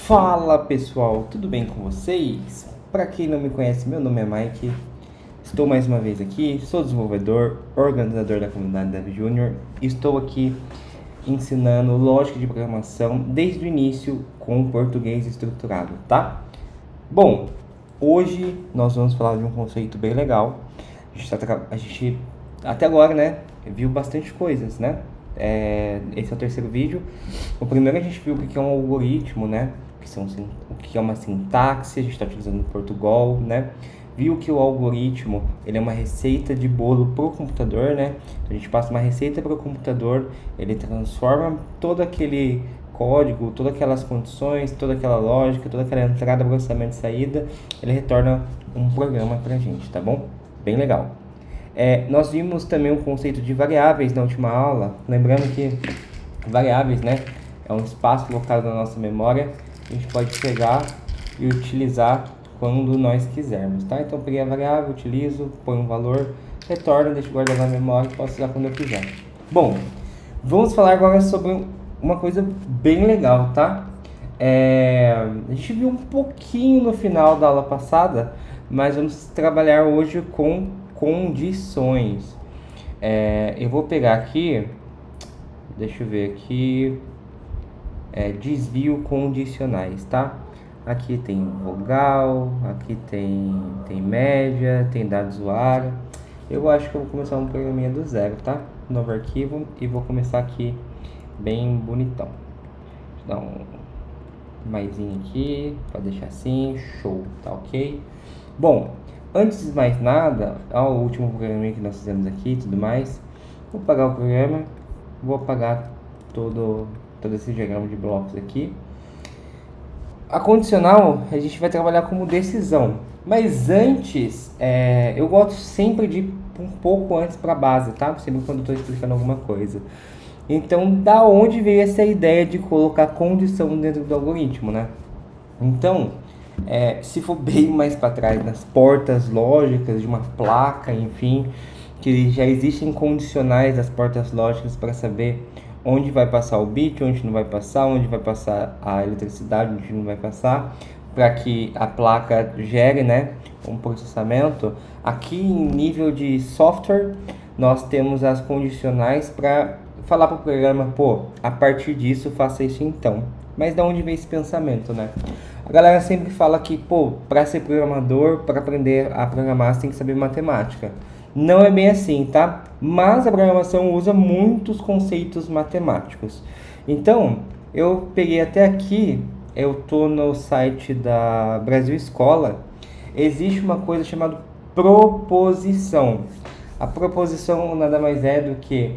Fala pessoal, tudo bem com vocês? Para quem não me conhece, meu nome é Mike, estou mais uma vez aqui, sou desenvolvedor, organizador da comunidade Dev Junior, estou aqui ensinando lógica de programação desde o início com português estruturado, tá? Bom, hoje nós vamos falar de um conceito bem legal. A gente até agora, né, viu bastante coisas, né? Esse é o terceiro vídeo. O primeiro a gente viu o que é um algoritmo, né? O que é uma sintaxe, a gente está utilizando no Portugal, né? Viu que o algoritmo ele é uma receita de bolo para o computador, né? A gente passa uma receita para o computador, ele transforma todo aquele código, todas aquelas condições, toda aquela lógica, toda aquela entrada, processamento e saída, ele retorna um programa para a gente, tá bom? Bem legal. Nós vimos também o conceito de variáveis na última aula, lembrando que variáveis, né, é um espaço colocado na nossa memória, a gente pode pegar e utilizar quando nós quisermos, tá? Então, peguei a variável, utilizo, põe um valor, retorno, deixo guardado na memória e posso usar quando eu quiser. Bom, vamos falar agora sobre uma coisa bem legal, tá? A gente viu um pouquinho no final da aula passada, mas vamos trabalhar hoje com condições. Eu vou pegar aqui, deixa eu ver aqui, desvio condicionais, tá? Aqui tem vogal, aqui tem média, tem dado usuário. Eu acho que eu vou começar um programinha do zero, tá? Novo arquivo e vou começar aqui bem bonitão. Vou dar um maisinho aqui, para deixar assim, show, tá ok? Bom, antes de mais nada, o último programinha que nós fizemos aqui e tudo mais, vou apagar o programa, vou apagar todo esse diagrama de blocos aqui. A condicional a gente vai trabalhar como decisão, mas antes eu gosto sempre de ir um pouco antes para a base, tá? Sempre quando estou explicando alguma coisa. Então, da onde veio essa ideia de colocar condição dentro do algoritmo, né? Então, se for bem mais para trás, nas portas lógicas de uma placa, enfim, que já existem condicionais das portas lógicas para saber onde vai passar o bit, onde não vai passar, onde vai passar a eletricidade, onde não vai passar, para que a placa gere, né, um processamento. Aqui em nível de software, nós temos as condicionais para falar para o programa, pô, a partir disso faça isso então. Mas de onde vem esse pensamento, né? A galera sempre fala que, pô, para ser programador, para aprender a programar, você tem que saber matemática. Não é bem assim, tá? Mas a programação usa muitos conceitos matemáticos. Então, eu peguei até aqui, eu tô no site da Brasil Escola, existe uma coisa chamada proposição. A proposição nada mais é do que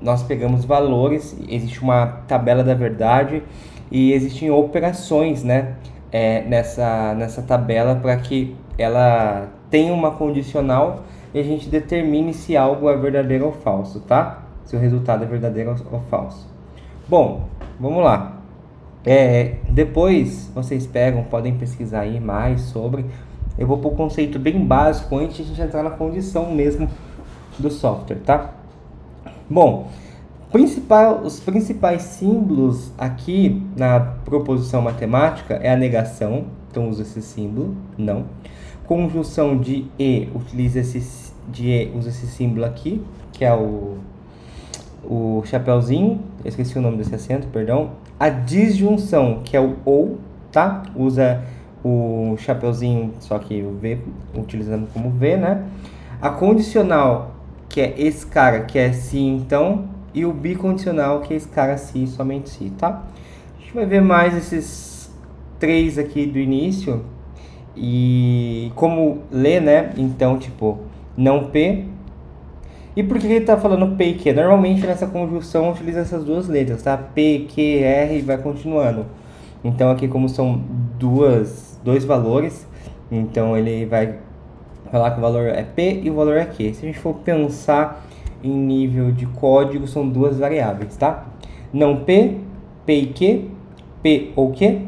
nós pegamos valores, existe uma tabela da verdade e existem operações, né, nessa tabela para que ela tenha uma condicional e a gente determine se algo é verdadeiro ou falso, tá? Se o resultado é verdadeiro ou falso. Bom, vamos lá. Depois vocês podem pesquisar aí mais sobre. Eu vou pôr um conceito bem básico antes de a gente entrar na condição mesmo do software, tá? Bom, os principais símbolos aqui na proposição matemática é a negação, então usa esse símbolo, não. Conjunção de e, usa esse símbolo aqui, que é o chapeuzinho, eu esqueci o nome desse acento, perdão. A disjunção, que é o ou, tá? Usa o chapeuzinho, só que o V, utilizando como V, né? A condicional, que é esse cara, que é se então, e o bicondicional, que é esse cara se e somente se, tá? A gente vai ver mais esses três aqui do início e como ler, né? Então, tipo, não P. E por que ele tá falando P e Q? Normalmente nessa conjunção utiliza essas duas letras, tá? P, Q, R e vai continuando. Então aqui como são dois valores, então ele vai falar que o valor é P e o valor é Q. Se a gente for pensar em nível de código, são duas variáveis, tá? Não P, P e Q, P ou Q,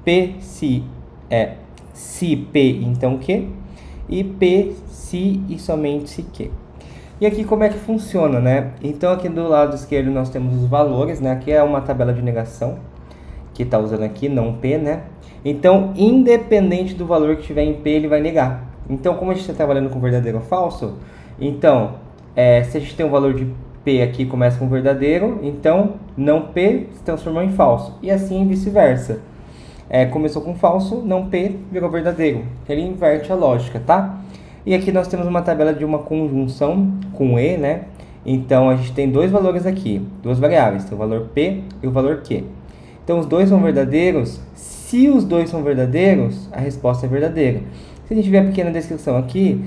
P se P, então Q, e P se e somente se Q. E aqui como é que funciona, né? Então aqui do lado esquerdo nós temos os valores, né? Aqui é uma tabela de negação. que está usando aqui, não P, né? Então, independente do valor que tiver em P, ele vai negar. Então, como a gente está trabalhando com verdadeiro ou falso, então, se a gente tem um valor de P aqui começa com verdadeiro, então não P se transformou em falso. E assim vice-versa. Começou com falso, não P virou verdadeiro. Ele inverte a lógica, tá? E aqui nós temos uma tabela de uma conjunção com E, né? Então a gente tem dois valores aqui, duas variáveis, o valor P e o valor Q. Então os dois são verdadeiros. Se os dois são verdadeiros, a resposta é verdadeira. Se a gente ver a pequena descrição aqui,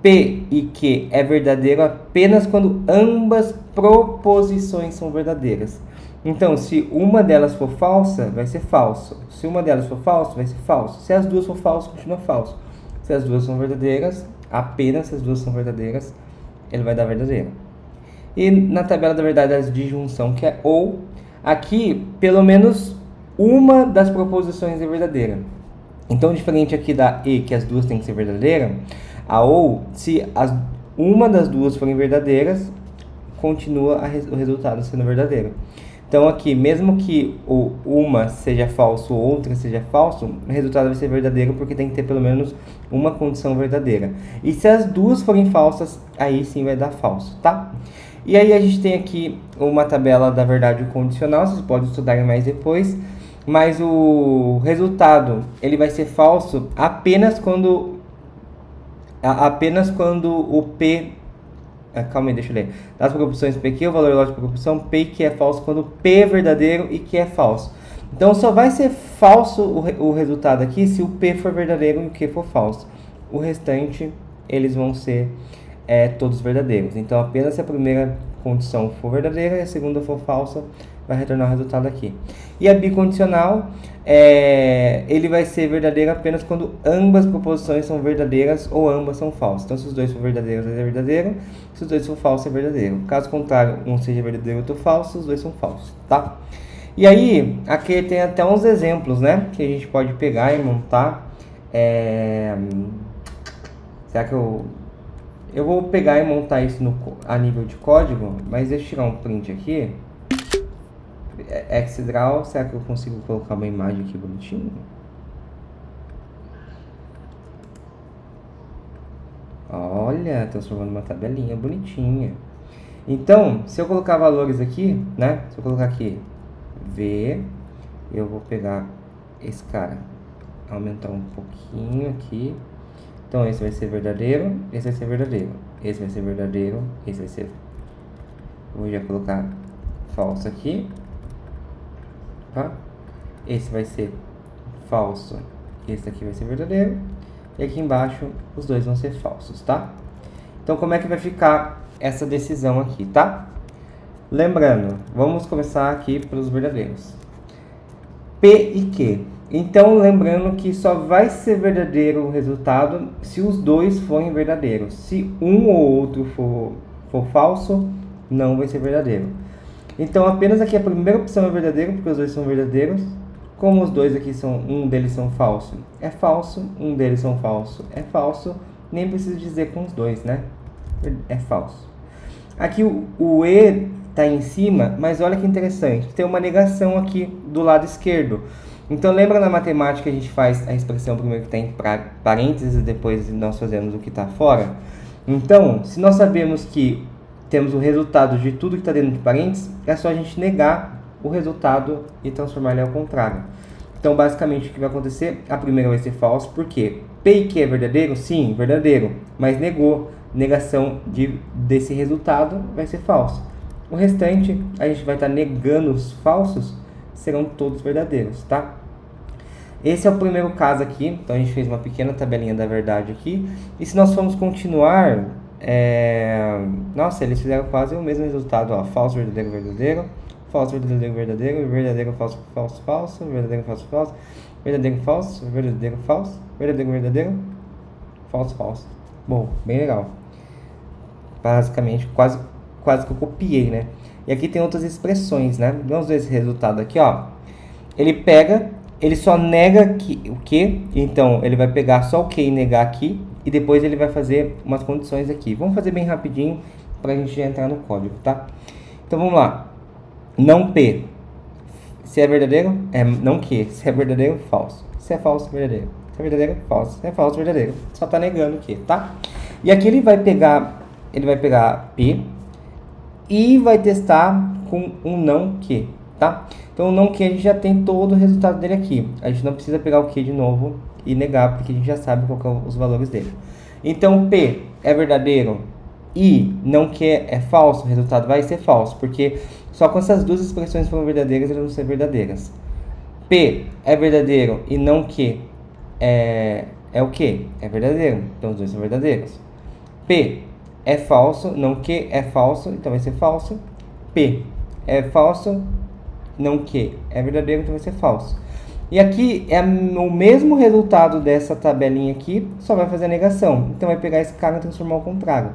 P e Q é verdadeiro apenas quando ambas proposições são verdadeiras. Então, se uma delas for falsa, vai ser falso. Se uma delas for falso, vai ser falso. Se as duas for falso, continua falso. Se as duas são verdadeiras, apenas se as duas são verdadeiras, ele vai dar verdadeiro. E na tabela da verdade as de junção, que é ou, aqui, pelo menos uma das proposições é verdadeira. Então, diferente aqui da E, que as duas têm que ser verdadeiras, a ou, se uma das duas forem verdadeiras, continua o resultado sendo verdadeiro. Então, aqui, mesmo que uma seja falso ou outra seja falso, o resultado vai ser verdadeiro porque tem que ter pelo menos uma condição verdadeira. E se as duas forem falsas, aí sim vai dar falso, tá? E aí a gente tem aqui uma tabela da verdade condicional, vocês podem estudar mais depois, mas o resultado ele vai ser falso apenas quando o P... calma aí, deixa eu ler. Das proporções PQ, o valor lógico de proporção P e Q é falso quando P é verdadeiro e Q é falso. Então só vai ser falso o resultado aqui se o P for verdadeiro e o Q for falso. O restante, eles vão ser todos verdadeiros. Então apenas se a primeira condição for verdadeira e a segunda for falsa, vai retornar o resultado aqui. E a bicondicional, ele vai ser verdadeiro apenas quando ambas proposições são verdadeiras ou ambas são falsas. Então, se os dois for verdadeiros, é verdadeiro. Se os dois for falsos, é verdadeiro. Caso contrário, um seja verdadeiro e outro falso, os dois são falsos, tá? E aí, aqui tem até uns exemplos, né? Que a gente pode pegar e montar. Será que eu vou pegar e montar isso a nível de código, mas deixa eu tirar um print aqui. Xdraw, será que eu consigo colocar uma imagem aqui bonitinha? Olha, transformando uma tabelinha bonitinha. Então, se eu colocar valores aqui, né? Se eu colocar aqui V, eu vou pegar esse cara, aumentar um pouquinho aqui. Então, esse vai ser verdadeiro, esse vai ser verdadeiro, esse vai ser verdadeiro, esse vai ser... Vou já colocar falso aqui. Tá? Esse vai ser falso, esse aqui vai ser verdadeiro, e aqui embaixo os dois vão ser falsos, tá? Então, como é que vai ficar essa decisão aqui, tá? Lembrando, vamos começar aqui pelos verdadeiros. P e Q. Então, lembrando que só vai ser verdadeiro o resultado se os dois forem verdadeiros. Se um ou outro for falso, não vai ser verdadeiro. Então, apenas aqui a primeira opção é verdadeiro, porque os dois são verdadeiros. Como os dois aqui um deles são falso, é falso. Um deles são falso, é falso. Nem preciso dizer com os dois, né? É falso. Aqui o E está em cima, mas olha que interessante. Tem uma negação aqui do lado esquerdo. Então, lembra na matemática que a gente faz a expressão primeiro que está em parênteses e depois nós fazemos o que está fora? Então, se nós sabemos que temos o resultado de tudo que está dentro de parênteses, é só a gente negar o resultado e transformar ele ao contrário. Então, basicamente, o que vai acontecer? A primeira vai ser falso, porque P e Q é verdadeiro? Sim, verdadeiro, mas negou. Negação desse resultado vai ser falso. O restante, a gente vai estar negando os falsos, serão todos verdadeiros, tá? Esse é o primeiro caso aqui, então a gente fez uma pequena tabelinha da verdade aqui. E se nós formos continuar... Nossa, eles fizeram quase o mesmo resultado, ó. Falso, verdadeiro, verdadeiro. Falso, verdadeiro, verdadeiro. Verdadeiro, falso, falso, falso. Verdadeiro, falso, falso. Verdadeiro, falso. Verdadeiro, falso. Verdadeiro, verdadeiro. Falso, falso. Bom, bem legal. Basicamente, quase que eu copiei, né? E aqui tem outras expressões, né? Vamos ver esse resultado aqui, ó. Ele só nega o Q. Então, ele vai pegar só o Q e negar aqui. E depois ele vai fazer umas condições aqui. Vamos fazer bem rapidinho para a gente entrar no código, tá? Então, vamos lá. Não P. Se é verdadeiro, é não que. Se é verdadeiro, falso. Se é falso, verdadeiro. Se é verdadeiro, falso. Se é falso, verdadeiro. Só tá negando o que, tá? E aqui ele vai pegar P e vai testar com um não que, tá? Então o não que a gente já tem todo o resultado dele aqui. A gente não precisa pegar o que de novo e negar, porque a gente já sabe qual que são os valores dele. Então P é verdadeiro e não que é falso, o resultado vai ser falso, porque só com essas duas expressões foram verdadeiras, elas vão ser verdadeiras. P é verdadeiro e não que é o que? É verdadeiro, então os dois são verdadeiros. P é falso, não que é falso, então vai ser falso. P é falso, não que é verdadeiro, então vai ser falso. E aqui é o mesmo resultado dessa tabelinha aqui, só vai fazer a negação. Então vai pegar esse cara e transformar ao contrário.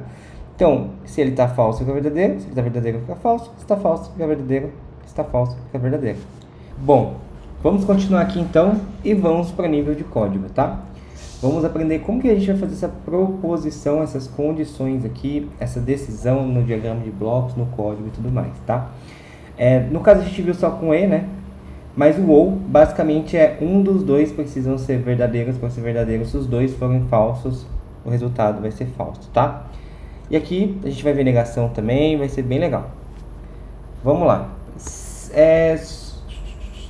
Então, se ele está falso, fica verdadeiro. Se ele está verdadeiro, fica falso. Se está falso, fica verdadeiro. Se está falso, fica verdadeiro. Bom, vamos continuar aqui então e vamos para nível de código, tá? Vamos aprender como que a gente vai fazer essa proposição, essas condições aqui, essa decisão no diagrama de blocos, no código e tudo mais, tá? No caso a gente viu só com E, né? Mas o OU basicamente é um dos dois precisam ser verdadeiros para ser verdadeiro. Se os dois forem falsos, o resultado vai ser falso, tá? E aqui a gente vai ver negação também, vai ser bem legal. Vamos lá.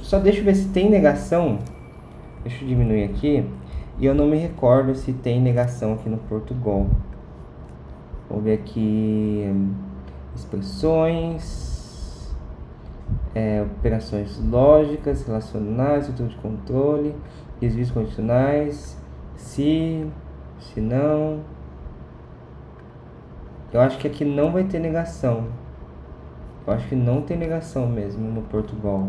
Só deixa eu ver se tem negação. Deixa eu diminuir aqui. E eu não me recordo se tem negação aqui no Portugal. Vamos ver aqui. Expressões. Operações lógicas, relacionais, estrutura de controle. Desvios condicionais. Se não. Eu acho que aqui não vai ter negação. Eu acho que não tem negação mesmo no Portugal.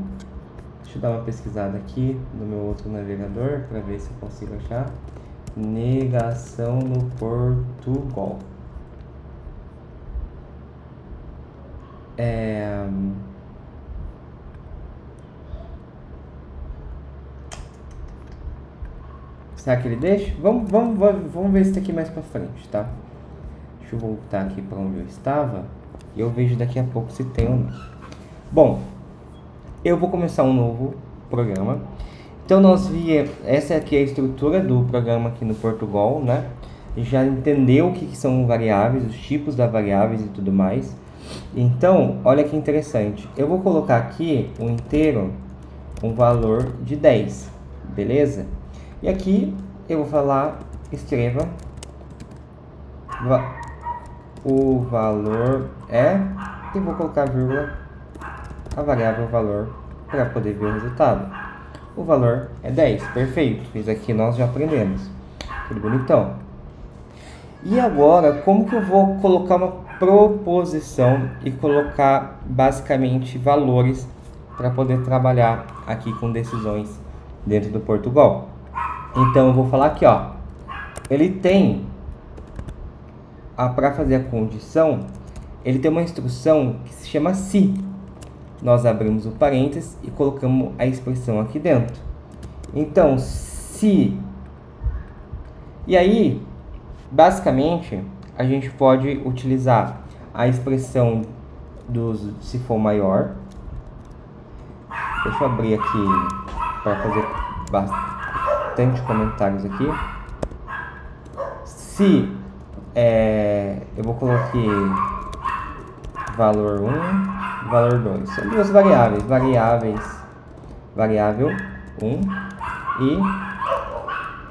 Deixa eu dar uma pesquisada aqui no meu outro navegador para ver se eu consigo achar. Negação no Portugal. Será que ele deixa? Vamos ver isso aqui mais pra frente, tá? Deixa eu voltar aqui para onde eu estava e eu vejo daqui a pouco se tem ou não. Bom, eu vou começar um novo programa. Então essa aqui é a estrutura do programa aqui no Portugal, né? Já entendeu o que são variáveis, os tipos das variáveis e tudo mais. Então, olha que interessante. Eu vou colocar aqui um inteiro, um valor de 10, beleza? E aqui eu vou falar, escreva o valor e vou colocar vírgula a variável valor para poder ver o resultado. O valor é 10, perfeito. Isso aqui nós já aprendemos. Tudo bonitão. E agora, como que eu vou colocar uma proposição e colocar basicamente valores para poder trabalhar aqui com decisões dentro do Portugal? Então eu vou falar aqui, ó. Ele tem para fazer a condição, ele tem uma instrução que se chama se. Nós abrimos o parênteses e colocamos a expressão aqui dentro. Então, se. E aí, basicamente, a gente pode utilizar a expressão se for maior. Deixa eu abrir aqui para fazer bastante comentários aqui. Se eu vou colocar aqui valor 1, valor 2. São duas variáveis. Variável 1 e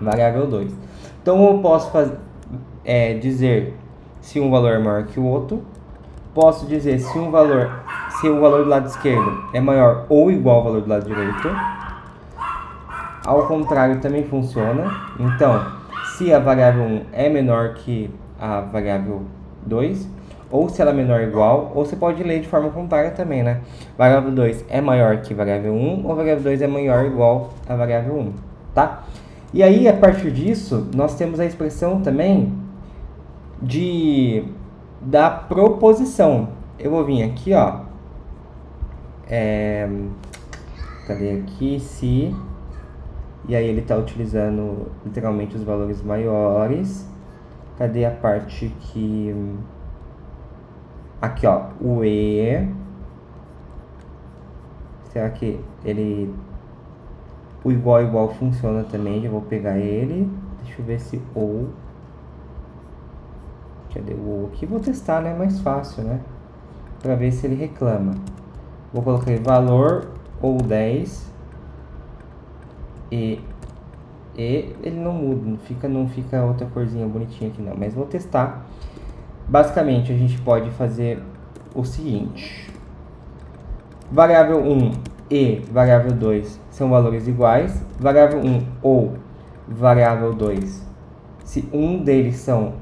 variável 2. Então eu posso dizer se um valor é maior que o outro. Posso dizer se o valor do lado esquerdo é maior ou igual ao valor do lado direito. Ao contrário também funciona. Então, se a variável 1 é menor que a variável 2, ou se ela é menor ou igual, ou você pode ler de forma contrária também, né? Variável 2 é maior que variável 1, ou variável 2 é maior ou igual a variável 1, tá? E aí, a partir disso, nós temos a expressão também da proposição. Eu vou vir aqui, ó. Cadê aqui? Se... E aí ele está utilizando literalmente os valores maiores. Cadê a parte que... Aqui, ó, o E Será que ele... o igual funciona também? Já vou pegar ele. Deixa eu ver se ou... Cadê o ou aqui? Vou testar, né? Mais fácil, né? Pra ver se ele reclama. Vou colocar valor ou 10. E ele não muda, não fica outra corzinha bonitinha aqui não. Mas vou testar. Basicamente, a gente pode fazer o seguinte. Variável 1 e variável 2 são valores iguais. Variável 1 ou variável 2, se um deles são,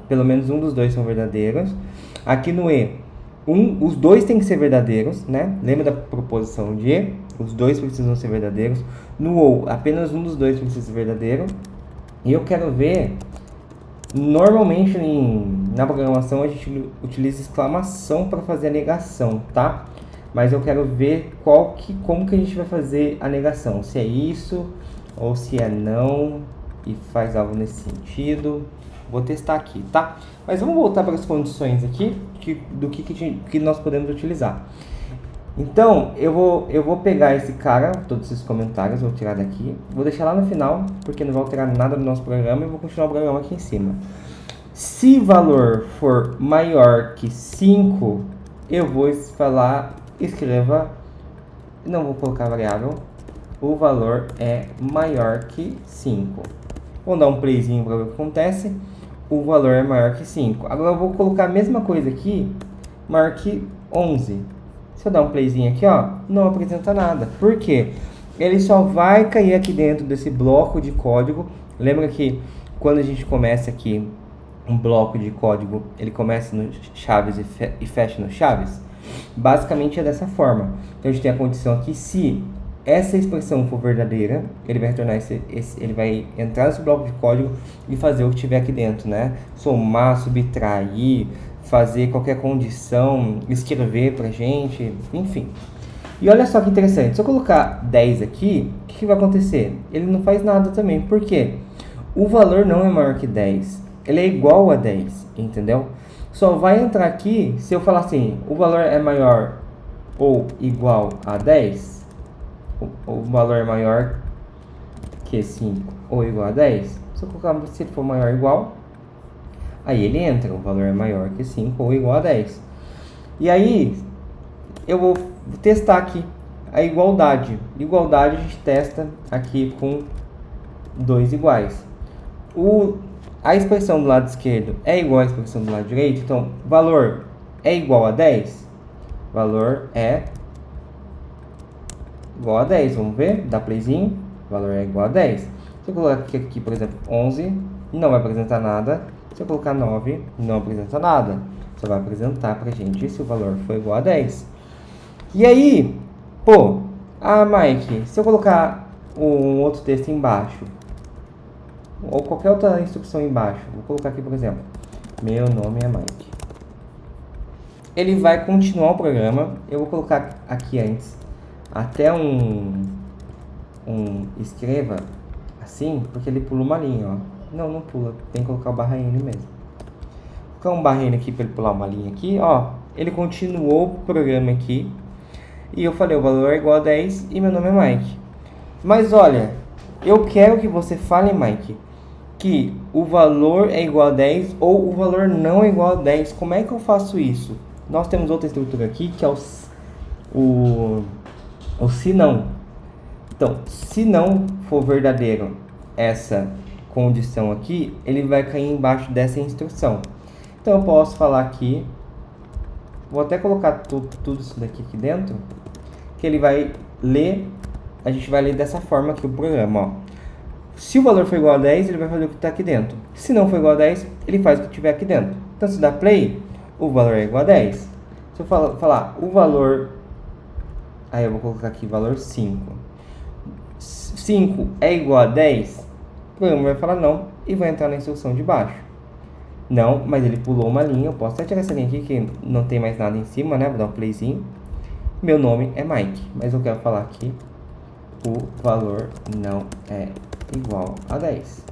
pelo menos um dos dois são verdadeiros. Aqui no e, os dois têm que ser verdadeiros, né? Lembra da proposição de e? Os dois precisam ser verdadeiros. No ou, apenas um dos dois precisa ser verdadeiro. E eu quero ver, normalmente na programação a gente utiliza exclamação para fazer a negação, tá? Mas eu quero ver como que a gente vai fazer a negação. Se é isso ou se é não e faz algo nesse sentido. Vou testar aqui, tá? Mas vamos voltar para as condições aqui do que nós podemos utilizar. Então, eu vou pegar esse cara, todos esses comentários, vou tirar daqui. Vou deixar lá no final, porque não vai alterar nada do nosso programa. E vou continuar o programa aqui em cima. Se valor for maior que 5, eu vou escreva, não vou colocar variável, o valor é maior que 5. Vou dar um playzinho para ver o que acontece. O valor é maior que 5. Agora eu vou colocar a mesma coisa aqui, maior que 11. Se eu dar um playzinho aqui, ó, não apresenta nada. Por quê? Ele só vai cair aqui dentro desse bloco de código. Lembra que quando a gente começa aqui um bloco de código, ele começa no chaves e fecha no chaves? Basicamente é dessa forma. Então a gente tem a condição aqui, se essa expressão for verdadeira, ele vai retornar ele vai entrar nesse bloco de código e fazer o que tiver aqui dentro, né? Somar, subtrair, fazer qualquer condição, escrever pra gente, enfim. E olha só que interessante, se eu colocar 10 aqui, o que vai acontecer? Ele não faz nada também, por quê? O valor não é maior que 10, ele é igual a 10, entendeu? Só vai entrar aqui se eu falar assim, o valor é maior ou igual a 10, o valor é maior que 5 ou igual a 10, se eu colocar se ele for maior ou igual, aí ele entra, o valor é maior que 5 ou igual a 10. E aí, eu vou testar aqui a igualdade. Igualdade a gente testa aqui com 2 iguais. A expressão do lado esquerdo é igual à expressão do lado direito, então, valor é igual a 10? Valor é igual a 10, vamos ver, dá playzinho, valor é igual a 10. Se eu colocar aqui, por exemplo, 11, não vai apresentar nada. Se eu colocar 9, não apresenta nada. Só vai apresentar pra gente se o valor for igual a 10. E aí, pô, Mike, se eu colocar um outro texto embaixo, ou qualquer outra instrução embaixo, vou colocar aqui, por exemplo, meu nome é Mike. Ele vai continuar o programa. Eu vou colocar aqui antes até um escreva assim, porque ele pula uma linha, ó. Não pula, tem que colocar o barra N mesmo. Vou colocar um barra N aqui para ele pular uma linha aqui, ó. Ele continuou o programa aqui. E eu falei, o valor é igual a 10 e meu nome é Mike. Mas olha, eu quero que você fale, Mike, que o valor é igual a 10 ou o valor não é igual a 10. Como é que eu faço isso? Nós temos outra estrutura aqui, que é o se não. Então, se não for verdadeiro essa condição aqui, ele vai cair embaixo dessa instrução. Então eu posso falar aqui, vou até colocar tudo isso daqui dentro, que ele vai ler, a gente vai ler dessa forma aqui o programa, ó. Se o valor for igual a 10, ele vai fazer o que está aqui dentro. Se não for igual a 10, ele faz o que tiver aqui dentro. Então se dá play, o valor é igual a 10. Se eu falar o valor, aí eu vou colocar aqui valor 5. 5 é igual a 10, o programa vai falar não e vai entrar na instrução de baixo. Não, mas ele pulou uma linha. Eu posso até tirar essa linha aqui que não tem mais nada em cima, né? Vou dar um playzinho. Meu nome é Mike, mas eu quero falar aqui o valor não é igual a 10.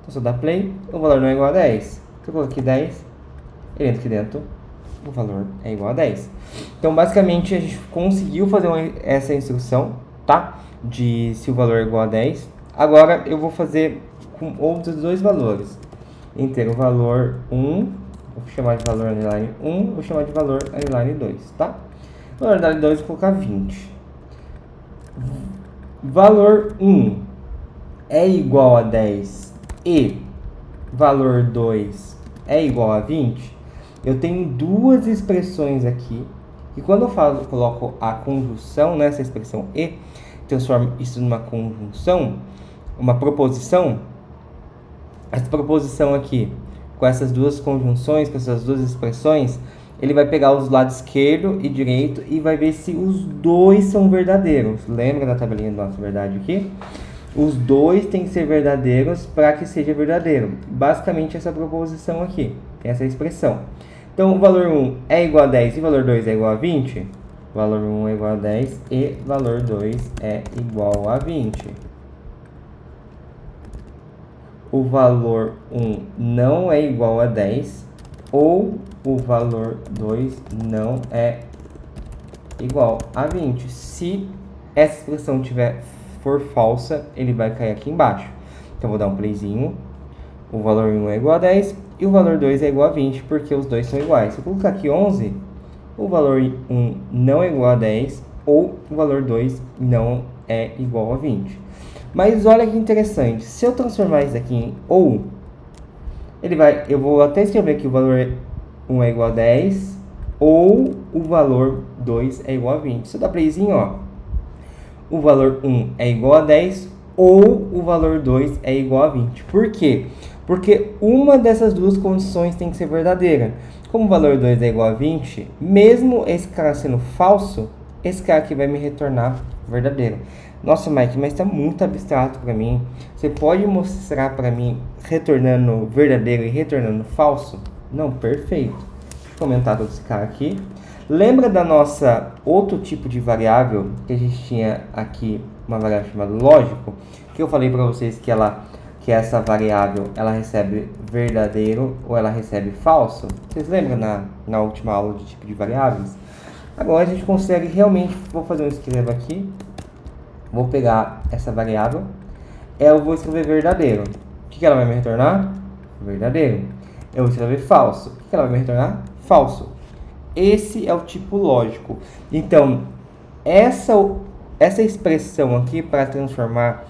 Então se eu dar play, o valor não é igual a 10. Se eu colocar aqui 10, ele entra aqui dentro o valor é igual a 10. Então, basicamente, a gente conseguiu fazer essa instrução, tá? De se o valor é igual a 10. Agora, eu vou fazer com outros dois valores. Inteiro valor 1, vou chamar de valor underline 1, vou chamar de valor underline 2, tá? Valor underline 2, vou colocar 20. Valor 1 é igual a 10 e valor 2 é igual a 20, eu tenho duas expressões aqui, e quando eu coloco a conjunção nessa expressão e, transformo isso numa conjunção, uma proposição, essa proposição aqui, com essas duas conjunções, com essas duas expressões, ele vai pegar os lados esquerdo e direito e vai ver se os dois são verdadeiros. Lembra da tabelinha do nosso verdade aqui? Os dois têm que ser verdadeiros para que seja verdadeiro. Basicamente, essa proposição aqui, essa expressão. Então, o valor 1 é igual a 10 e o valor 2 é igual a 20. Valor 1 é igual a 10 e valor 2 é igual a 20. O valor 1 não é igual a 10 ou o valor 2 não é igual a 20. Se essa expressão for falsa, ele vai cair aqui embaixo. Então, vou dar um playzinho. O valor 1 é igual a 10 e o valor 2 é igual a 20, porque os dois são iguais. Se eu colocar aqui 11, o valor 1 não é igual a 10 ou o valor 2 não é igual a 20. Mas olha que interessante, se eu transformar isso aqui em ou, eu vou até escrever aqui o valor 1 é igual a 10 ou o valor 2 é igual a 20. Se eu dar playzinho, ó, o valor 1 é igual a 10 ou o valor 2 é igual a 20. Por quê? Porque uma dessas duas condições tem que ser verdadeira. Como o valor 2 é igual a 20, mesmo esse cara sendo falso, esse cara aqui vai me retornar verdadeiro. Nossa, Mike, mas está muito abstrato para mim. Você pode mostrar para mim retornando verdadeiro e retornando falso? Não, perfeito. Deixa eu comentar todo esse cara aqui. Lembra da nossa outro tipo de variável que a gente tinha aqui, uma variável chamada lógico, que eu falei para vocês que essa variável ela recebe verdadeiro ou ela recebe falso? Vocês lembram na última aula de tipo de variáveis? Agora a gente consegue realmente, vou fazer um esquema aqui. Vou pegar essa variável, eu vou escrever verdadeiro. O que ela vai me retornar? Verdadeiro. Eu vou escrever falso. O que ela vai me retornar? Falso. Esse é o tipo lógico. Então, essa expressão aqui, para transformar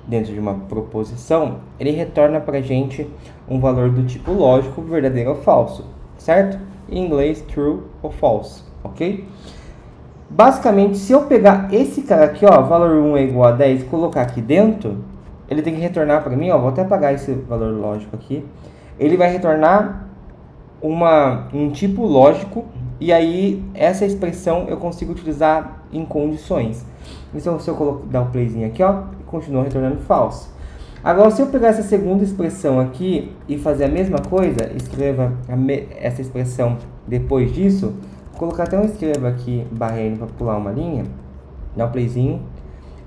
dentro de uma proposição, ele retorna para a gente um valor do tipo lógico, verdadeiro ou falso, certo? Em inglês, true ou false, ok? Basicamente, se eu pegar esse cara aqui, ó, valor 1 é igual a 10, e colocar aqui dentro, ele tem que retornar para mim, ó, vou até apagar esse valor lógico aqui. Ele vai retornar um tipo lógico, e aí essa expressão eu consigo utilizar em condições. Então, se eu dar um playzinho aqui, ó, continua retornando falso. Agora, se eu pegar essa segunda expressão aqui e fazer a mesma coisa, escreva essa expressão depois disso, colocar até um escreva aqui, barra N para pular uma linha, dá um playzinho.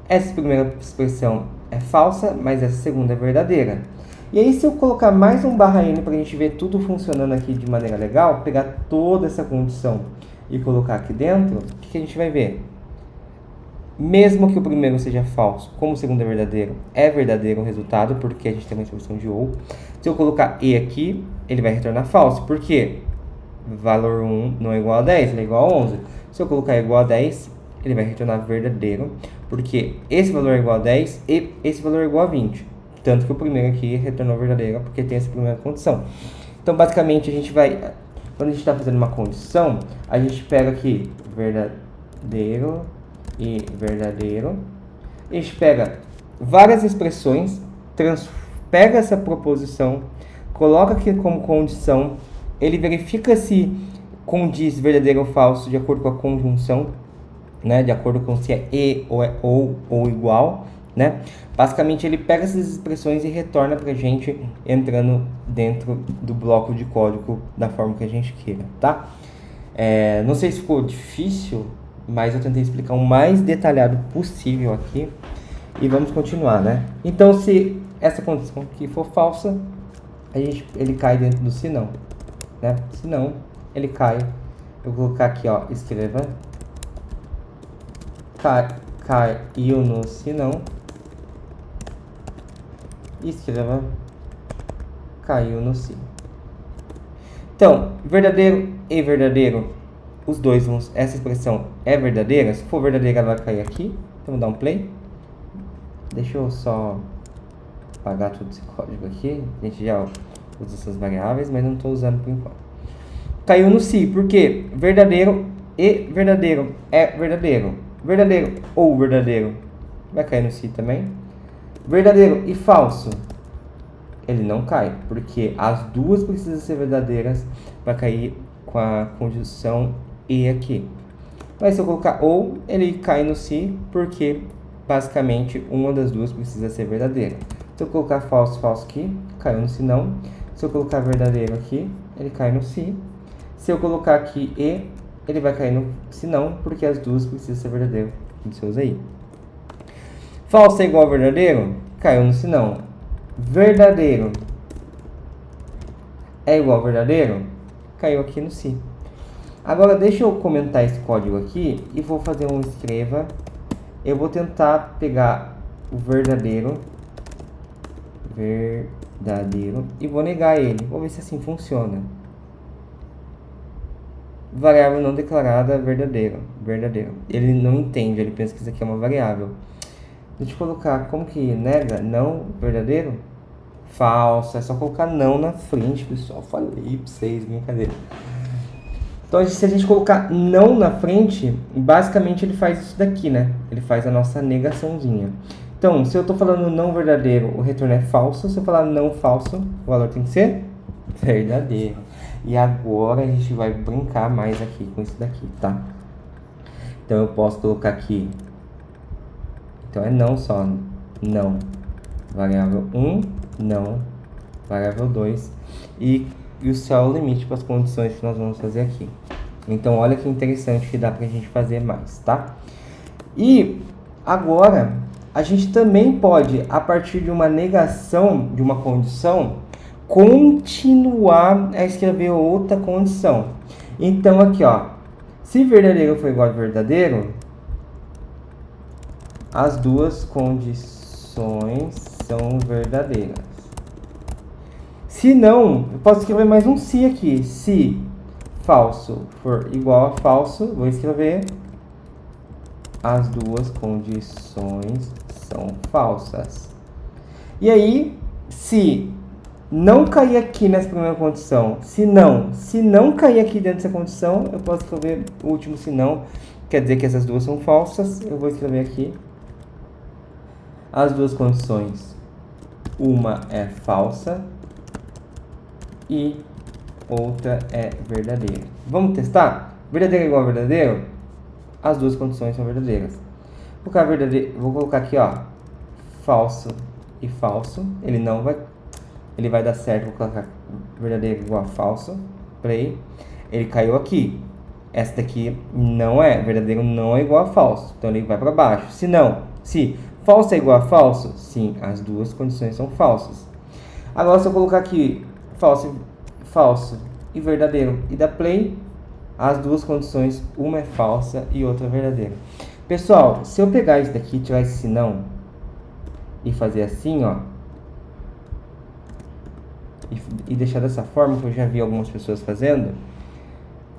Essa primeira expressão é falsa, mas essa segunda é verdadeira. E aí, se eu colocar mais um barra N para a gente ver tudo funcionando aqui de maneira legal, pegar toda essa condição e colocar aqui dentro, o que a gente vai ver? Mesmo que o primeiro seja falso, como o segundo é verdadeiro o resultado, porque a gente tem uma expressão de ou. Se eu colocar E aqui, ele vai retornar falso. Por quê? Valor 1 não é igual a 10, ele é igual a 11. Se eu colocar igual a 10, ele vai retornar verdadeiro, porque esse valor é igual a 10 e esse valor é igual a 20. Tanto que o primeiro aqui retornou verdadeiro, porque tem essa primeira condição. Então, basicamente, quando a gente está fazendo uma condição, a gente pega aqui verdadeiro e verdadeiro. A gente pega várias expressões, pega essa proposição, coloca aqui como condição, ele verifica se condiz verdadeiro ou falso de acordo com a conjunção, né? De acordo com se é e ou é ou igual, né? Basicamente, ele pega essas expressões e retorna pra gente entrando dentro do bloco de código da forma que a gente queira, tá? Não sei se ficou difícil, mas eu tentei explicar o mais detalhado possível aqui. E vamos continuar, né? Então, se essa condição aqui for falsa, ele cai dentro do se não, né? Se não, ele cai Eu vou colocar aqui, ó, escreva. Caiu no se não. Escreva. Caiu no se. Então, verdadeiro e verdadeiro, os dois vão... Essa expressão é verdadeira. Se for verdadeira, ela vai cair aqui. Então, vou dar um play. Deixa eu só apagar todo esse código aqui. A gente já usa essas variáveis, mas não estou usando por enquanto. Caiu no se, porque verdadeiro e verdadeiro é verdadeiro. Verdadeiro ou verdadeiro vai cair no se também. Verdadeiro e falso, ele não cai, porque as duas precisam ser verdadeiras para cair com a conjunção e aqui. Mas se eu colocar ou, ele cai no se, porque basicamente uma das duas precisa ser verdadeira. Se eu colocar falso, falso aqui, caiu no se não. Se eu colocar verdadeiro aqui, ele cai no se. Se eu colocar aqui e, ele vai cair no se não, porque as duas precisam ser verdadeiras. Você usa aí. Falso é igual a verdadeiro? Caiu no se não. Verdadeiro é igual a verdadeiro? Caiu aqui no se. Agora deixa eu comentar esse código aqui e vou fazer um escreva. Eu vou tentar pegar o verdadeiro e vou negar ele. Vou ver se assim funciona. Variável não declarada verdadeiro. Ele não entende, ele pensa que isso aqui é uma variável. Deixa eu colocar como que nega não verdadeiro? Falso. É só colocar não na frente, pessoal. Falei pra vocês, brincadeira. Então, se a gente colocar não na frente, basicamente ele faz isso daqui, né? Ele faz a nossa negaçãozinha. Então, se eu estou falando não verdadeiro, o retorno é falso. Se eu falar não falso, o valor tem que ser verdadeiro. E agora a gente vai brincar mais aqui com isso daqui, tá? Então, eu posso colocar aqui. Então, é não só. Não. Variável 1, não. Variável 2. E o céu é o limite para as condições que nós vamos fazer aqui. Então, olha que interessante que dá para a gente fazer mais, tá? E agora, a gente também pode, a partir de uma negação de uma condição, continuar a escrever outra condição. Então, aqui, ó. Se verdadeiro for igual a verdadeiro, as duas condições são verdadeiras. Se não, eu posso escrever mais um se aqui. Se falso for igual a falso, vou escrever as duas condições são falsas. E aí, se não cair aqui nessa primeira condição, se não cair aqui dentro dessa condição, eu posso escrever o último se não, quer dizer que essas duas são falsas. Eu vou escrever aqui as duas condições. Uma é falsa e outra é verdadeira. Vamos testar? Verdadeiro é igual a verdadeiro? As duas condições são verdadeiras. Vou colocar aqui, ó, falso e falso. Ele vai dar certo. Vou colocar verdadeiro igual a falso. Play. Ele caiu aqui. Essa daqui não é. Verdadeiro não é igual a falso. Então ele vai para baixo. Se falso é igual a falso, sim, as duas condições são falsas. Agora, se eu colocar aqui falso e verdadeiro e dar play, as duas condições, uma é falsa e outra é verdadeira. Pessoal, se eu pegar isso daqui, tirar esse senão e fazer assim, ó, e deixar dessa forma, que eu já vi algumas pessoas fazendo,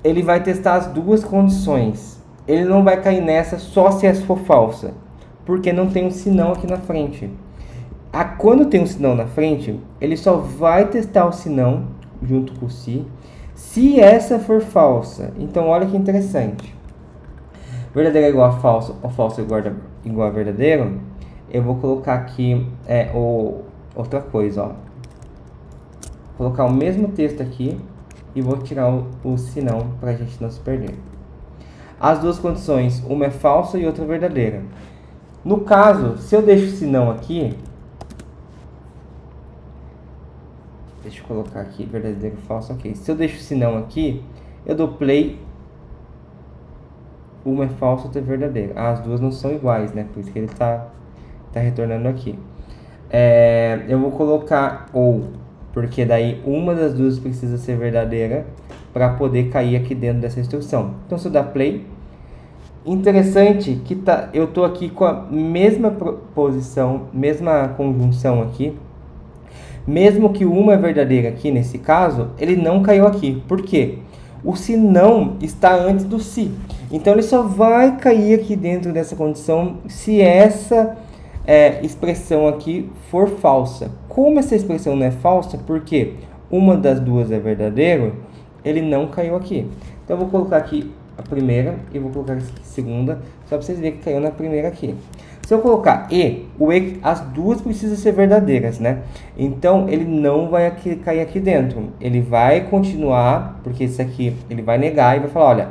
ele vai testar as duas condições. Ele não vai cair nessa só se essa for falsa, porque não tem um senão aqui na frente. Quando tem um senão na frente, ele só vai testar o senão junto com o se essa for falsa. Então, olha que interessante. Verdadeiro é igual a falso, ou falso é igual a verdadeiro. Eu vou colocar aqui outra coisa, ó. Vou colocar o mesmo texto aqui e vou tirar o senão para a gente não se perder. As duas condições, uma é falsa e outra é verdadeira. No caso, se eu deixo o senão aqui, deixa eu colocar aqui, verdadeiro, falso, ok. Se eu deixo o senão aqui, eu dou play, uma é falsa, outra é verdadeira. As duas não são iguais, né? Por isso que ele tá retornando aqui. Eu vou colocar ou, porque daí uma das duas precisa ser verdadeira para poder cair aqui dentro dessa instrução. Então, se eu dar play, interessante que eu tô aqui com a mesma posição, mesma conjunção aqui. Mesmo que uma é verdadeira aqui nesse caso, ele não caiu aqui. Por quê? O se não está antes do se. Então ele só vai cair aqui dentro dessa condição se essa expressão aqui for falsa. Como essa expressão não é falsa, porque uma das duas é verdadeiro, ele não caiu aqui. Então eu vou colocar aqui a primeira e vou colocar aqui a segunda, só para vocês verem que caiu na primeira aqui. Se eu colocar o e, as duas precisam ser verdadeiras, né? Então, ele não vai cair aqui dentro. Ele vai continuar, porque esse aqui ele vai negar e vai falar, olha,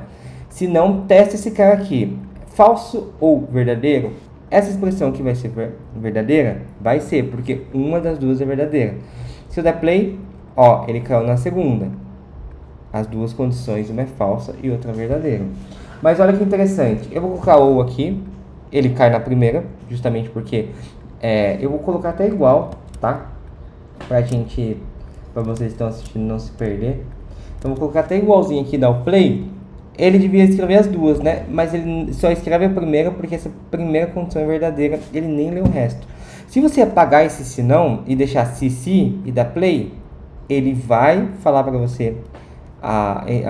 se não, testa esse cara aqui. Falso ou verdadeiro? Essa expressão aqui vai ser verdadeira? Vai ser, porque uma das duas é verdadeira. Se eu der play, ó, ele caiu na segunda. As duas condições, uma é falsa e outra é verdadeira. Mas olha que interessante. Eu vou colocar ou aqui. Ele cai na primeira, justamente porque eu vou colocar até igual, tá? Pra vocês que estão assistindo não se perder. Então, vou colocar até igualzinho aqui, dar o play. Ele devia escrever as duas, né? Mas ele só escreve a primeira porque essa primeira condição é verdadeira. Ele nem lê o resto. Se você apagar esse se não e deixar se e dar play, ele vai falar para você,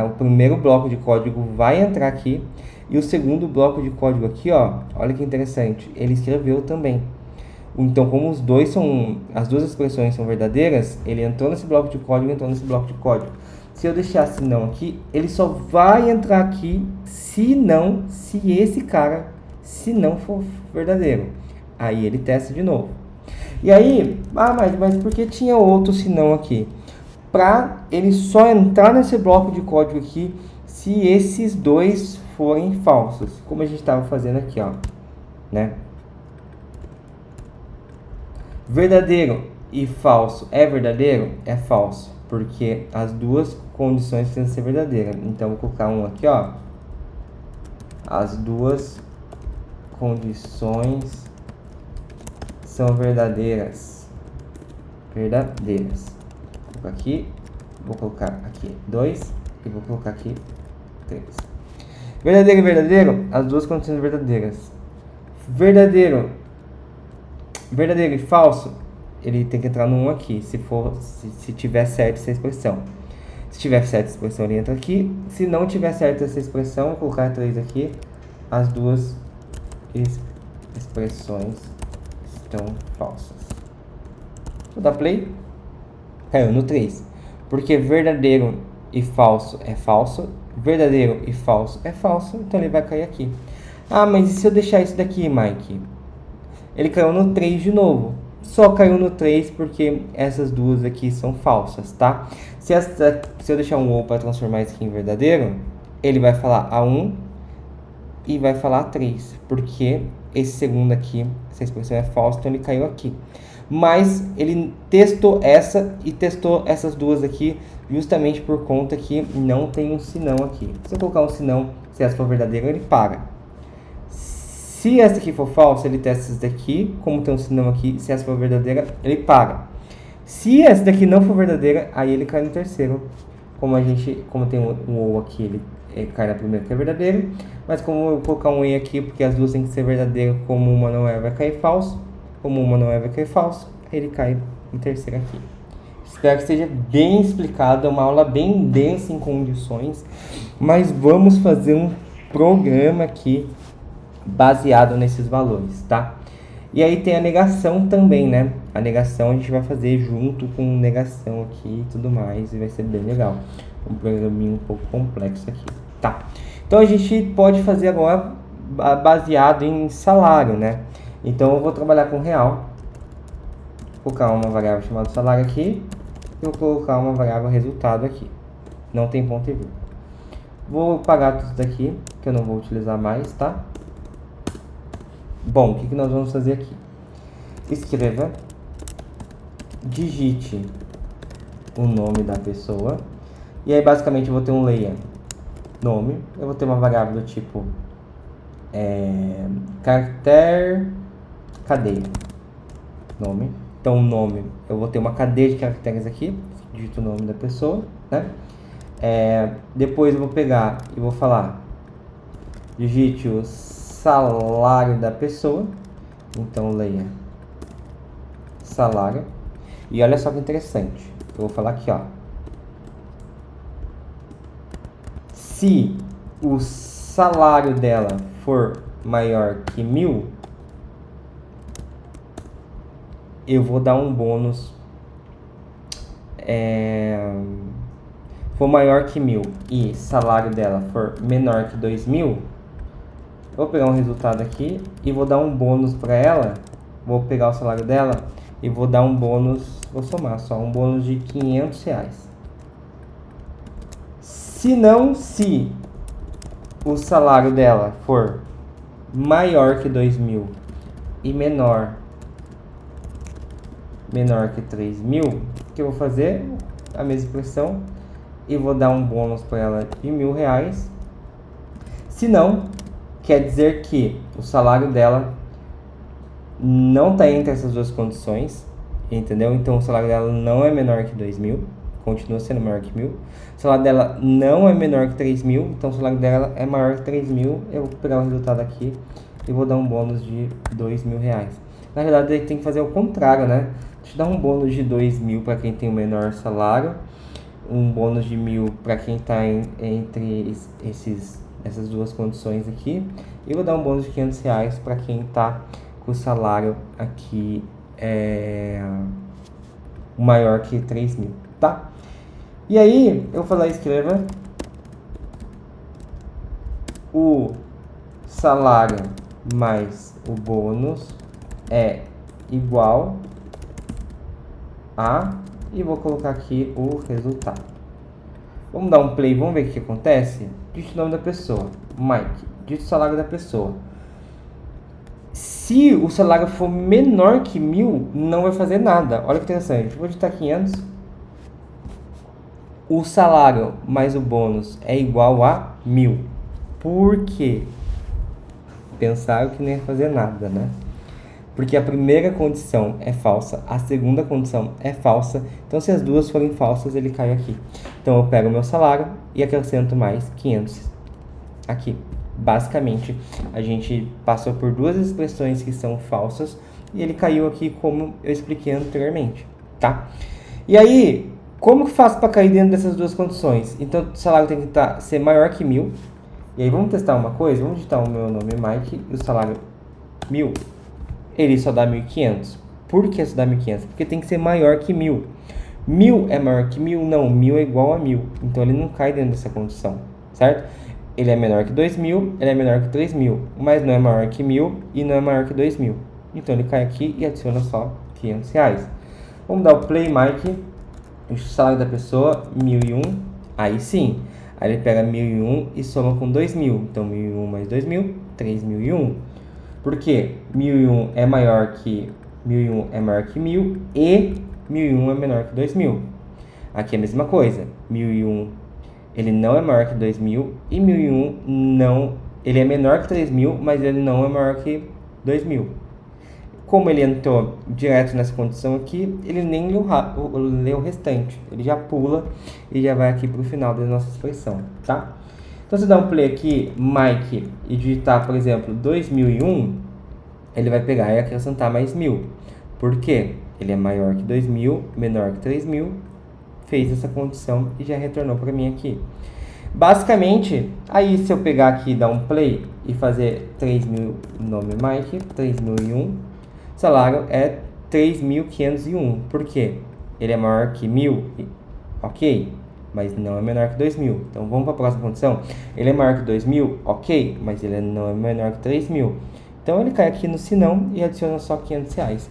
o primeiro bloco de código vai entrar aqui. E o segundo bloco de código aqui, ó, olha que interessante, ele escreveu também. Então, como as duas expressões são verdadeiras, ele entrou nesse bloco de código, entrou nesse bloco de código. Se eu deixar se não aqui, ele só vai entrar aqui se esse cara, se não for verdadeiro. Aí ele testa de novo. E aí, mas por que tinha outro se não aqui? Para ele só entrar nesse bloco de código aqui se esses dois forem falsos, como a gente estava fazendo aqui, ó, né? Verdadeiro e falso é verdadeiro? É falso, porque as duas condições precisam ser verdadeiras. Então, vou colocar um aqui, ó. As duas condições são verdadeiras. Verdadeiras. Vou colocar aqui, vou colocar aqui 2 e vou colocar aqui 3. Verdadeiro e verdadeiro, as duas condições verdadeiras. Verdadeiro e falso, ele tem que entrar no 1 aqui, se tiver certo essa expressão. Se tiver certa essa expressão, ele entra aqui. Se não tiver certa essa expressão, vou colocar 3 aqui. As duas expressões estão falsas. Vou dar play. Caiu no 3. Porque verdadeiro e falso é falso. Verdadeiro e falso é falso. Então ele vai cair aqui. Mas e se eu deixar isso daqui, Mike? Ele caiu no 3 de novo. Só caiu no 3 porque essas duas aqui são falsas, tá? Se eu deixar um ou para transformar isso aqui em verdadeiro, ele vai falar A1 e vai falar A3. Porque esse segundo aqui, essa expressão é falsa, então ele caiu aqui. Mas ele testou essa e testou essas duas aqui justamente por conta que não tem um senão aqui. Se eu colocar um senão, se essa for verdadeira, ele para. Se essa aqui for falsa, ele testa essa daqui, como tem um senão aqui, se essa for verdadeira, ele para. Se essa daqui não for verdadeira, aí ele cai no terceiro. Como tem um ou aqui, ele cai na primeira que é verdadeiro, mas como eu colocar um e aqui, porque as duas têm que ser verdadeiras, como uma não é, vai cair falso. Como uma não é, vai cair falso, ele cai em terceiro aqui. Espero que esteja bem explicado, é uma aula bem densa em condições, mas vamos fazer um programa aqui baseado nesses valores, tá? E aí tem a negação também, né? A negação a gente vai fazer junto com negação aqui e tudo mais, e vai ser bem legal. Um programinho um pouco complexo aqui, tá? Então a gente pode fazer agora baseado em salário, né? Então eu vou trabalhar com real. Vou colocar uma variável chamada salário aqui. E vou colocar uma variável resultado aqui. Não tem ponto e vírgula. Vou apagar tudo daqui, que eu não vou utilizar mais, tá? Bom, o que nós vamos fazer aqui? Escreva, digite o nome da pessoa. E aí basicamente eu vou ter um layer nome. Eu vou ter uma variável do tipo caractere cadeia nome. Então o nome, eu vou ter uma cadeia de caracteres aqui, digito o nome da pessoa, né? Depois eu vou pegar e vou falar, digite o salário da pessoa. Então leia salário. E olha só que interessante. Eu vou falar aqui, ó. Se o salário dela for maior que 1.000, eu vou dar um bônus. For maior que 1.000 e salário dela for menor que 2.000, eu vou pegar um resultado aqui e vou dar um bônus para ela. Vou pegar o salário dela e vou dar um bônus, vou somar só, um bônus de R$500. Se o salário dela for maior que 2.000 e menor que 3.000, o que eu vou fazer? A mesma expressão, e vou dar um bônus para ela de R$1.000. Se não, quer dizer que o salário dela não está entre essas duas condições, entendeu? Então o salário dela não é menor que 2.000, continua sendo maior que 1.000. O salário dela não é menor que 3.000, então o salário dela é maior que 3.000. Eu vou pegar o resultado aqui e vou dar um bônus de R$2.000. Na verdade, ele tem que fazer o contrário, né? Deixa eu dar um bônus de 2.000 para quem tem o menor salário, um bônus de 1.000 para quem está entre essas duas condições aqui, e vou dar um bônus de R$500 para quem está com o salário aqui maior que 3.000, tá? E aí, eu vou falar, escreva o salário mais o bônus é igual a, e vou colocar aqui o resultado. Vamos dar um play, vamos ver o que acontece? Digite o nome da pessoa, Mike, digite o salário da pessoa. Se o salário for menor que 1.000, não vai fazer nada. Olha que interessante, vou digitar 500. O salário mais o bônus é igual a 1.000. Por quê? Pensaram que não ia fazer nada, né? Porque a primeira condição é falsa, a segunda condição é falsa. Então, se as duas forem falsas, ele cai aqui. Então, eu pego o meu salário e acrescento mais 500 aqui. Basicamente, a gente passou por duas expressões que são falsas e ele caiu aqui como eu expliquei anteriormente, tá? E aí, como que faço para cair dentro dessas duas condições? Então, o salário tem que ser maior que 1.000. E aí, vamos testar uma coisa? Vamos digitar o meu nome Mike e o salário 1.000. Ele só dá 1.500. Por que só dá 1.500? Porque tem que ser maior que 1.000. 1.000 é maior que 1.000? Não, 1.000 é igual a 1.000. Então, ele não cai dentro dessa condição, certo? Ele é menor que 2.000, ele é menor que 3.000, mas não é maior que 1.000 e não é maior que 2.000. Então, ele cai aqui e adiciona só R$500. Vamos dar o play, Mike. O salário da pessoa, 1.001. Aí sim. Aí ele pega 1.001 e soma com 2.000. Então, 1.001 mais 2.000, 3.001. Por quê? 1.001 é maior que 1.001 é maior que 1.000 e 1.001 é menor que 2.000. Aqui é a mesma coisa. 1.001 ele não é maior que 2.000 e 1.001 não, ele é menor que 3.000, mas ele não é maior que 2.000. Como ele entrou direto nessa condição aqui, ele nem lê o restante. Ele já pula e já vai aqui para o final da nossa expressão, tá? Então, se eu dar um play aqui, Mike, e digitar, por exemplo, 2001, ele vai pegar e acrescentar mais 1.000. Por quê? Ele é maior que 2.000, menor que 3.000, fez essa condição e já retornou para mim aqui. Basicamente, aí se eu pegar aqui, dar um play e fazer 3.000, nome Mike, 3.001, salário é 3.501. Por quê? Ele é maior que 1.000, ok, mas não é menor que 2.000. Então vamos para a próxima condição. Ele é maior que 2.000, ok, mas ele não é menor que 3.000. Então ele cai aqui no senão e adiciona só R$500.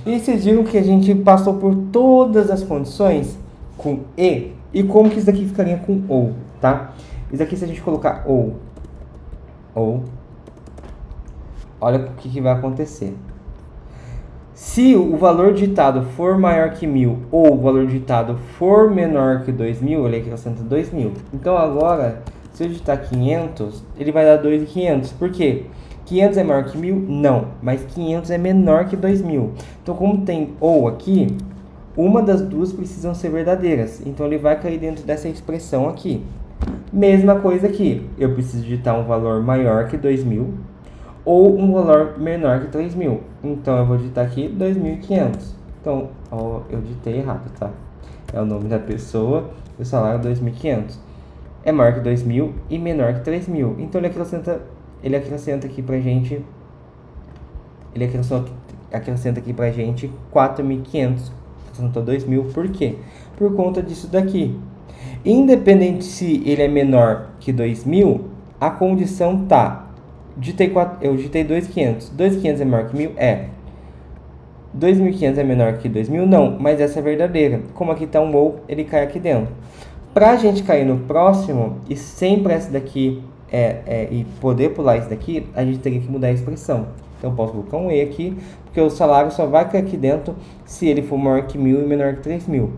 E vocês viram que a gente passou por todas as condições com e como que isso daqui ficaria com ou, tá? Isso aqui, se a gente colocar ou, olha o que vai acontecer. Se o valor digitado for maior que 1.000 ou o valor digitado for menor que 2.000, ele acrescenta 2.000. Então agora, se eu digitar 500, ele vai dar 2.500. Por quê? 500 é maior que 1.000? Não, mas 500 é menor que 2.000. Então, como tem ou aqui, uma das duas precisam ser verdadeiras. Então, ele vai cair dentro dessa expressão aqui. Mesma coisa aqui. Eu preciso digitar um valor maior que 2.000 ou um valor menor que 3.000. Então, eu vou digitar aqui 2.500. Então, ó, eu digitei errado, tá? É o nome da pessoa e o salário 2.500. É maior que 2.000 e menor que 3.000. Então, ele acrescenta aqui pra gente... Ele acrescenta aqui pra gente 4.500. Acrescentou 2.000. Por quê? Por conta disso daqui. Independente se ele é menor que 2.000, a condição tá... Eu digitei 2.500. 2.500 é menor que 1.000? É. 2.500 é menor que 2.000? Não, mas essa é verdadeira. Como aqui tá um ou, ele cai aqui dentro. Pra gente cair no próximo, e sempre essa daqui e poder pular isso daqui, a gente teria que mudar a expressão. Então, eu posso colocar um E aqui, porque o salário só vai cair aqui dentro se ele for maior que 1.000 e menor que 3.000.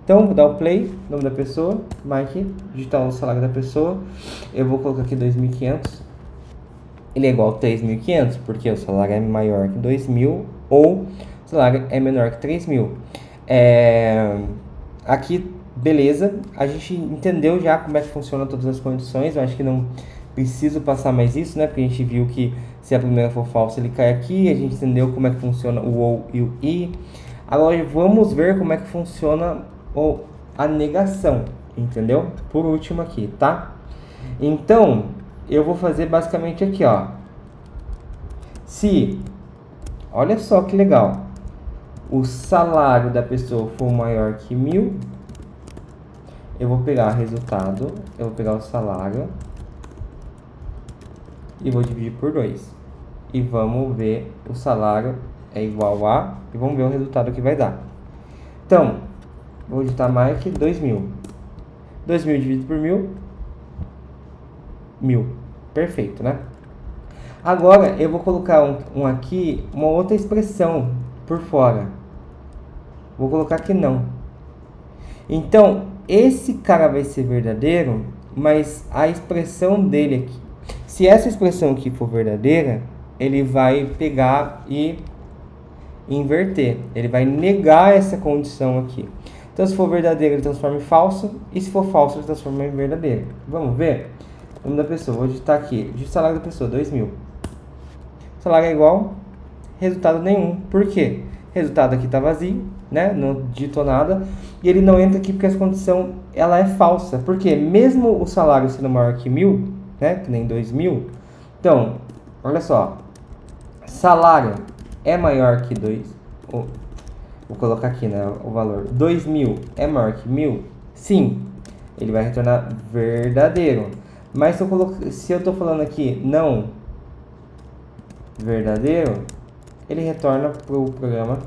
Então, vou dar o play, nome da pessoa, Mike, digitar o salário da pessoa. Eu vou colocar aqui 2.500. Ele é igual a 3.500, porque o salário é maior que 2.000 ou o salário é menor que 3.000. Aqui, beleza, a gente entendeu já como é que funciona todas as condições. Eu acho que não preciso passar mais isso, né? Porque a gente viu que se a primeira for falsa, ele cai aqui. A gente entendeu como é que funciona o ou e o i. Agora, vamos ver como é que funciona a negação, entendeu? Por último aqui, tá? Então, eu vou fazer basicamente aqui, ó. Se, olha só que legal, o salário da pessoa for maior que 1.000, eu vou pegar o resultado, eu vou pegar o salário e vou dividir por 2. E vamos ver o salário é igual a, e vamos ver o resultado que vai dar. Então, vou digitar Mike, 2.000. 2.000 dividido por 1.000, 1.000. Perfeito, né? Agora, eu vou colocar aqui, uma outra expressão por fora. Vou colocar que não. Então, esse cara vai ser verdadeiro, mas a expressão dele aqui, se essa expressão aqui for verdadeira, ele vai pegar e inverter. Ele vai negar essa condição aqui. Então, se for verdadeiro, ele transforma em falso. E se for falso, ele transforma em verdadeiro. Vamos ver? O nome da pessoa, vou digitar aqui. Digito o salário da pessoa, 2.000. Salário é igual, resultado nenhum. Por quê? Resultado aqui está vazio, né? Não digitou nada. E ele não entra aqui porque essa condição ela é falsa. Por quê? Mesmo o salário sendo maior que 1.000, né? Que nem 2.000. Então, olha só. Salário é maior que 2. Vou colocar aqui, né? O valor. 2.000 é maior que 1.000? Sim. Ele vai retornar verdadeiro. Mas se eu estou falando aqui não verdadeiro, ele retorna para o programa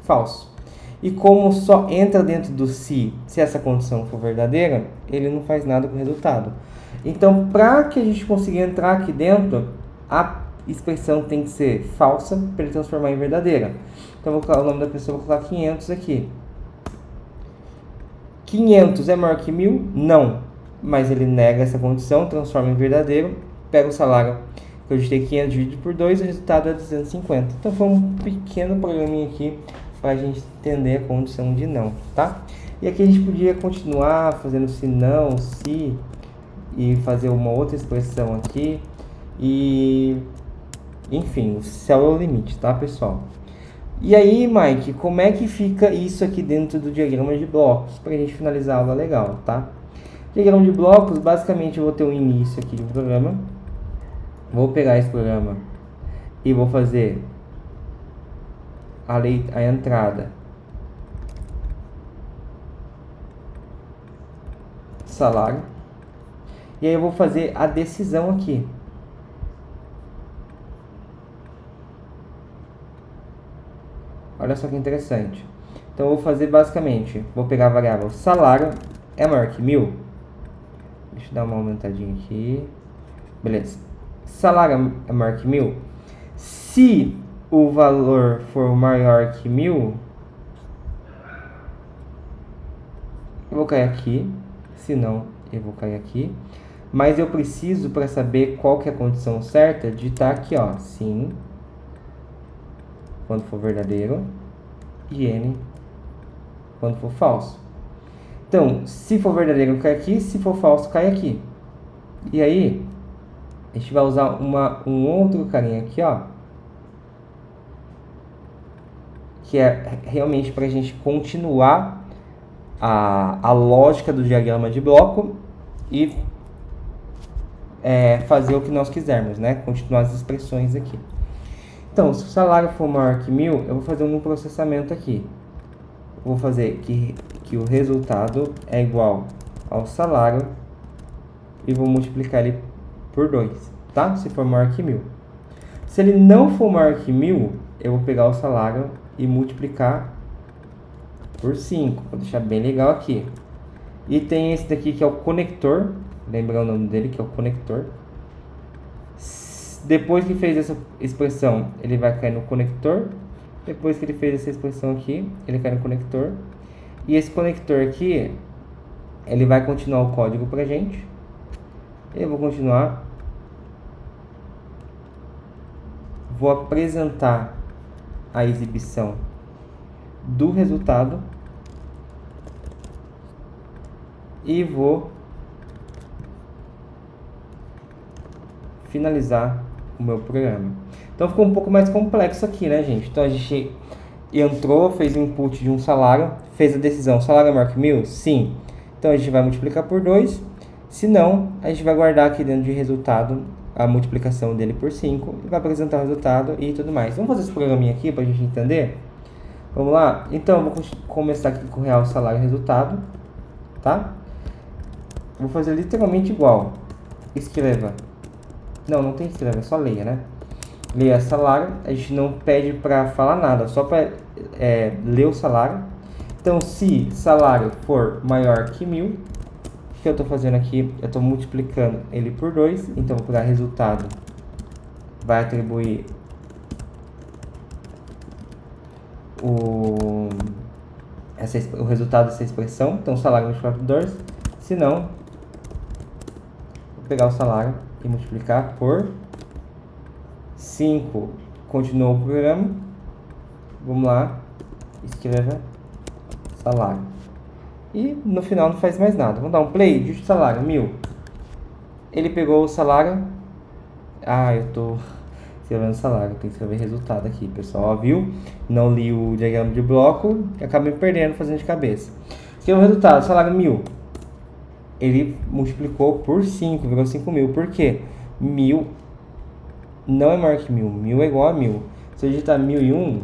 falso. E como só entra dentro do se essa condição for verdadeira, ele não faz nada com o resultado. Então, para que a gente consiga entrar aqui dentro, a expressão tem que ser falsa para ele transformar em verdadeira. Então, vou colocar o nome da pessoa, vou colocar 500 aqui. 500 é maior que 1.000? Não. Mas ele nega essa condição, transforma em verdadeiro, pega o salário que eu digitei 500 dividido por 2, o resultado é 250. Então foi um pequeno programinha aqui para a gente entender a condição de não, tá? E aqui a gente podia continuar fazendo se não, se, e fazer uma outra expressão aqui, e enfim, o céu é o limite, tá, pessoal? E aí, Mike, como é que fica isso aqui dentro do diagrama de blocos, para a gente finalizar a aula legal, tá? Diagrama de blocos, basicamente eu vou ter um início aqui do programa. Vou pegar esse programa e vou fazer a entrada salário. E aí eu vou fazer a decisão aqui. Olha só que interessante. Então eu vou fazer basicamente, vou pegar a variável salário é maior que 1.000. Deixa eu dar uma aumentadinha aqui. Beleza. Salário é maior que 1.000. Se o valor for maior que 1.000, eu vou cair aqui. Se não, eu vou cair aqui. Mas eu preciso, para saber qual que é a condição certa, digitar aqui, ó, sim, quando for verdadeiro, e n, quando for falso. Então, se for verdadeiro, cai aqui. Se for falso, cai aqui. E aí, a gente vai usar um outro carinha aqui, ó. Que é realmente para a gente continuar a lógica do diagrama de bloco e fazer o que nós quisermos, né? Continuar as expressões aqui. Então, se o salário for maior que 1.000, eu vou fazer um processamento aqui. Vou fazer que o resultado é igual ao salário e vou multiplicar ele por 2, tá? Se for maior que 1.000. Se ele não for maior que 1.000, eu vou pegar o salário e multiplicar por 5. Vou deixar bem legal aqui. E tem esse daqui que é o conector. Lembra o nome dele, que é o conector. Depois que fez essa expressão, ele vai cair no conector. Depois que ele fez essa expressão aqui, ele cai no conector. E esse conector aqui, ele vai continuar o código pra gente. Eu vou continuar. Vou apresentar a exibição do resultado. E vou finalizar o meu programa. Então ficou um pouco mais complexo aqui, né, gente? Então a gente entrou, fez o input de um salário, fez a decisão, salário é maior que 1.000? Sim. Então a gente vai multiplicar por 2. Se não, a gente vai guardar aqui dentro de resultado a multiplicação dele por 5 e vai apresentar o resultado e tudo mais. Vamos fazer esse programinha aqui para a gente entender? Vamos lá? Então eu vou começar aqui com o real salário e resultado, tá? Vou fazer literalmente igual. Escreva. Não tem que escrever, é só leia, né? Leia salário. A gente não pede para falar nada, só para ler o salário. Então, se salário for maior que 1.000, o que eu estou fazendo aqui? Eu estou multiplicando ele por 2. Então, vou pegar resultado. Vai atribuir o resultado dessa expressão. Então, salário multiplicado por 2. Se não, vou pegar o salário e multiplicar por 5. Continuou o programa. Vamos lá. Escreva salário. E no final não faz mais nada. Vamos dar um play. Digite salário, 1.000. Ele pegou o salário. Eu tô escrevendo salário. Tem que escrever resultado aqui, pessoal. Viu? Não li o diagrama de bloco. Acabei me perdendo fazendo de cabeça. Escreveu o resultado. Salário 1.000. Ele multiplicou por 5, virou 5.000. Por quê? 1.000 não é maior que 1.000. 1.000 é igual a 1.000. Se eu digitar 1.001,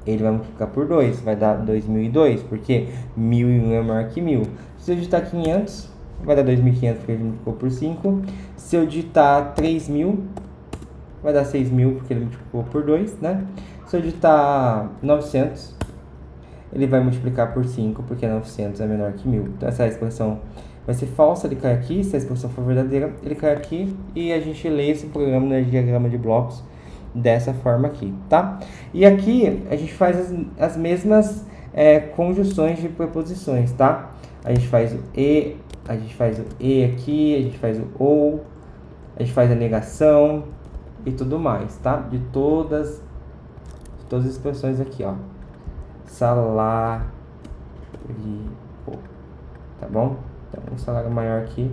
ele vai multiplicar por 2. Vai dar 2.002, porque 1.001 é maior que 1.000. Se eu digitar 500, vai dar 2.500, porque ele multiplicou por 5. Se eu digitar 3.000, vai dar 6.000, porque ele multiplicou por 2, né? Se eu digitar 900... ele vai multiplicar por 5, porque 900 é menor que 1.000. Então, essa expressão vai ser falsa, ele cai aqui. Se a expressão for verdadeira, ele cai aqui. E a gente lê esse programa no diagrama de blocos dessa forma aqui, tá? E aqui, a gente faz as mesmas conjunções de preposições, tá? A gente faz o e, a gente faz o e aqui, a gente faz o ou, a gente faz a negação e tudo mais, tá? De todas as expressões aqui, ó. Salário, tá bom? Então, um salário maior que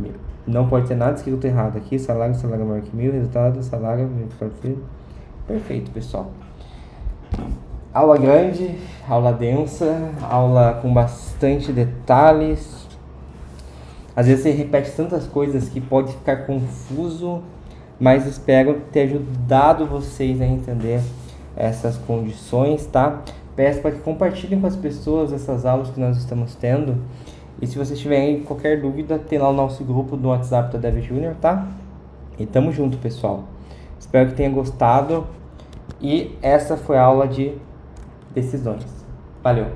1.000. Não pode ter nada escrito errado aqui. Salário maior que 1.000. Resultado, salário. Perfeito, pessoal. Aula grande, aula densa, aula com bastante detalhes. Às vezes você repete tantas coisas que pode ficar confuso, mas espero ter ajudado vocês a entender essas condições, tá? Peço para que compartilhem com as pessoas essas aulas que nós estamos tendo. E se vocês tiverem qualquer dúvida, tem lá o nosso grupo do WhatsApp da Dev Junior, tá? E tamo junto, pessoal. Espero que tenha gostado. E essa foi a aula de decisões. Valeu!